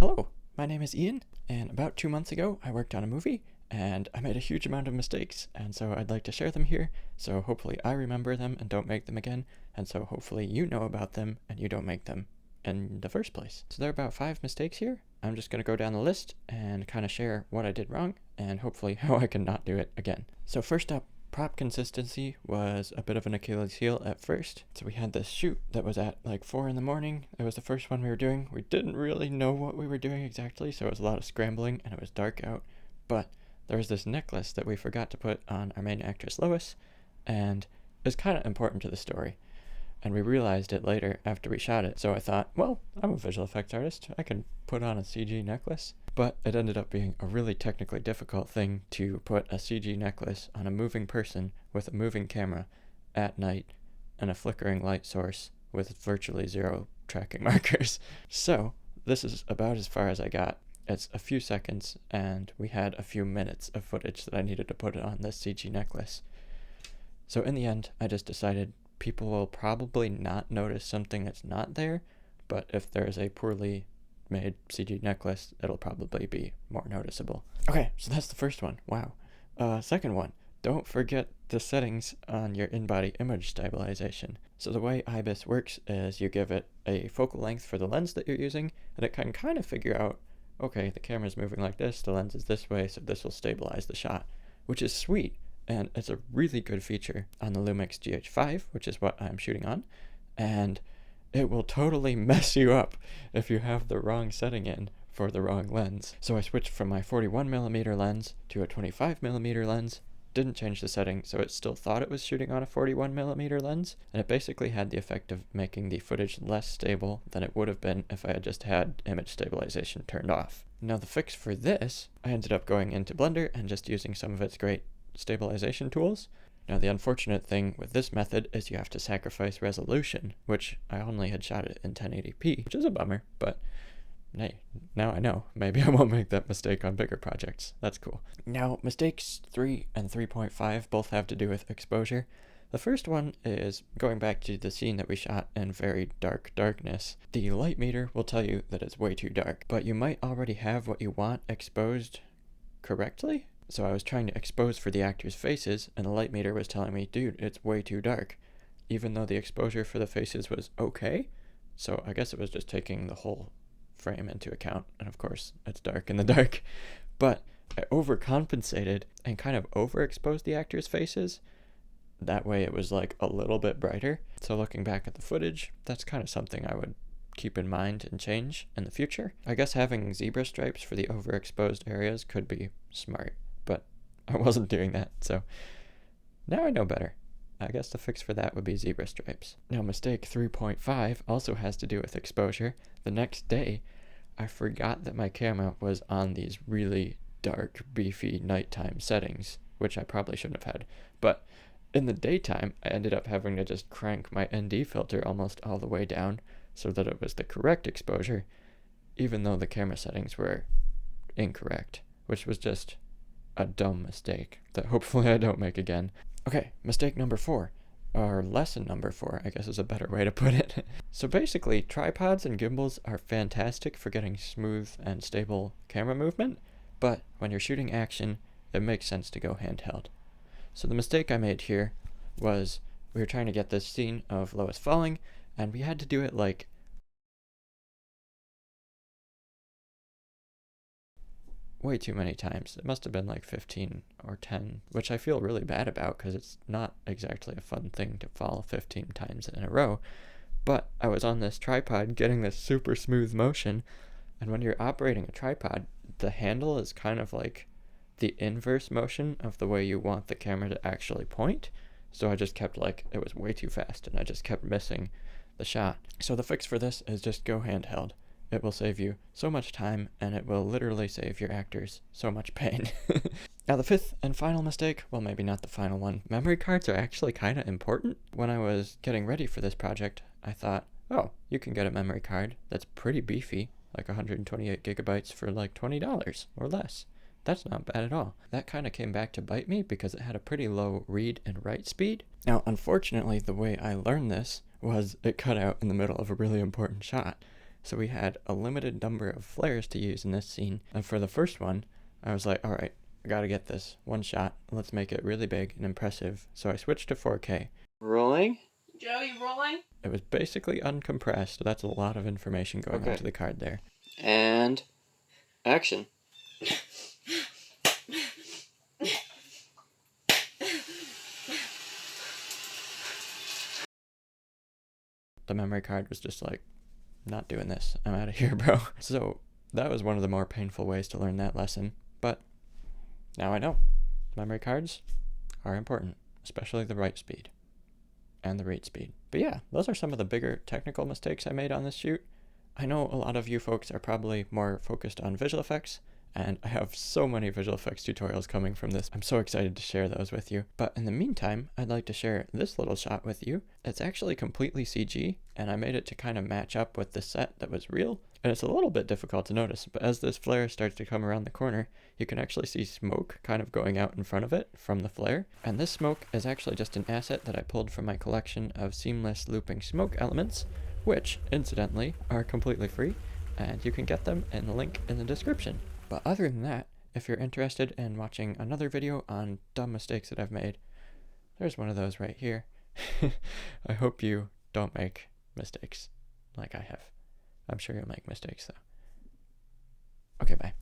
Hello, my name is Ian, and about 2 months ago I worked on a movie, and I made a huge amount of mistakes, and so I'd like to share them here, so hopefully I remember them and don't make them again, and so hopefully you know about them and you don't make them in the first place. So there are about 5 mistakes here. I'm just going to go down the list and kind of share what I did wrong, and hopefully how I can not do it again. So first up, prop consistency was a bit of an Achilles heel at first. So we had this shoot that was at like 4 in the morning. It was the first one we were doing. We didn't really know what we were doing exactly, so it was a lot of scrambling and it was dark out. But there was this necklace that we forgot to put on our main actress Lois, and it was kind of important to the story. And we realized it later after we shot it. So I thought, well, I'm a visual effects artist. I can put on a CG necklace. But it ended up being a really technically difficult thing to put a CG necklace on a moving person with a moving camera at night and a flickering light source with virtually 0 tracking markers. So this is about as far as I got. It's a few seconds, and we had a few minutes of footage that I needed to put on this CG necklace. So in the end, I just decided people will probably not notice something that's not there, but if there's a poorly made CG necklace, it'll probably be more noticeable. Okay, so that's the first one. Wow. Second one, don't forget the settings on your in-body image stabilization. So the way IBIS works is you give it a focal length for the lens that you're using, and it can kind of figure out, okay, the camera's moving like this, the lens is this way, so this will stabilize the shot, which is sweet. And it's a really good feature on the Lumix GH5, which is what I'm shooting on, and it will totally mess you up if you have the wrong setting in for the wrong lens. So I switched from my 41mm lens to a 25mm lens, didn't change the setting, so it still thought it was shooting on a 41mm lens, and it basically had the effect of making the footage less stable than it would have been if I had just had image stabilization turned off. Now the fix for this, I ended up going into Blender and just using some of its great stabilization tools. Now the unfortunate thing with this method is you have to sacrifice resolution, which I only had shot it in 1080p, which is a bummer, but hey, now I know. Maybe I won't make that mistake on bigger projects. That's cool. Now mistakes 3 and 3.5 both have to do with exposure. The first one is going back to the scene that we shot in very dark darkness. The light meter will tell you that it's way too dark, but you might already have what you want exposed correctly. So I was trying to expose for the actors' faces, and the light meter was telling me, dude, it's way too dark, even though the exposure for the faces was okay. So I guess it was just taking the whole frame into account, and of course, it's dark in the dark. But I overcompensated and kind of overexposed the actors' faces. That way it was like a little bit brighter. So looking back at the footage, that's kind of something I would keep in mind and change in the future. I guess having zebra stripes for the overexposed areas could be smart, but I wasn't doing that, so now I know better. I guess the fix for that would be zebra stripes. Now mistake 3.5 also has to do with exposure. The next day, I forgot that my camera was on these really dark, beefy nighttime settings, which I probably shouldn't have had, but in the daytime, I ended up having to just crank my ND filter almost all the way down so that it was the correct exposure, even though the camera settings were incorrect, which was just a dumb mistake that hopefully I don't make again. Okay, mistake number 4, or lesson number 4, I guess is a better way to put it. So basically, tripods and gimbals are fantastic for getting smooth and stable camera movement, but when you're shooting action, it makes sense to go handheld. So the mistake I made here was we were trying to get this scene of Lois falling, and we had to do it like way too many times. It must have been like 15 or 10, which I feel really bad about because it's not exactly a fun thing to fall 15 times in a row. But I was on this tripod getting this super smooth motion, and when you're operating a tripod, the handle is kind of like the inverse motion of the way you want the camera to actually point. So I just kept it was way too fast, and I just kept missing the shot. So the fix for this is just go handheld. It will save you so much time, and it will literally save your actors so much pain. Now the 5th and final mistake, well maybe not the final one, memory cards are actually kind of important. When I was getting ready for this project, I thought, oh, you can get a memory card that's pretty beefy, like 128 gigabytes for like $20 or less. That's not bad at all. That kind of came back to bite me because it had a pretty low read and write speed. Now, unfortunately, the way I learned this was it cut out in the middle of a really important shot. So we had a limited number of flares to use in this scene. And for the first one, I was like, all right, I gotta get this one shot. Let's make it really big and impressive. So I switched to 4K. Rolling? Joe, you rolling? It was basically uncompressed. So that's a lot of information going onto the card there. And action. The memory card was just like, not doing this. I'm out of here, bro. So that was one of the more painful ways to learn that lesson. But now I know. Memory cards are important, especially the write speed and the read speed. But yeah, those are some of the bigger technical mistakes I made on this shoot. I know a lot of you folks are probably more focused on visual effects, and I have so many visual effects tutorials coming from this. I'm so excited to share those with you. But in the meantime, I'd like to share this little shot with you. It's actually completely CG, and I made it to kind of match up with the set that was real. And it's a little bit difficult to notice, but as this flare starts to come around the corner, you can actually see smoke kind of going out in front of it from the flare. And this smoke is actually just an asset that I pulled from my collection of seamless looping smoke elements, which, incidentally, are completely free, and you can get them in the link in the description. But other than that, if you're interested in watching another video on dumb mistakes that I've made, there's one of those right here. I hope you don't make mistakes like I have. I'm sure you'll make mistakes though. Okay, bye.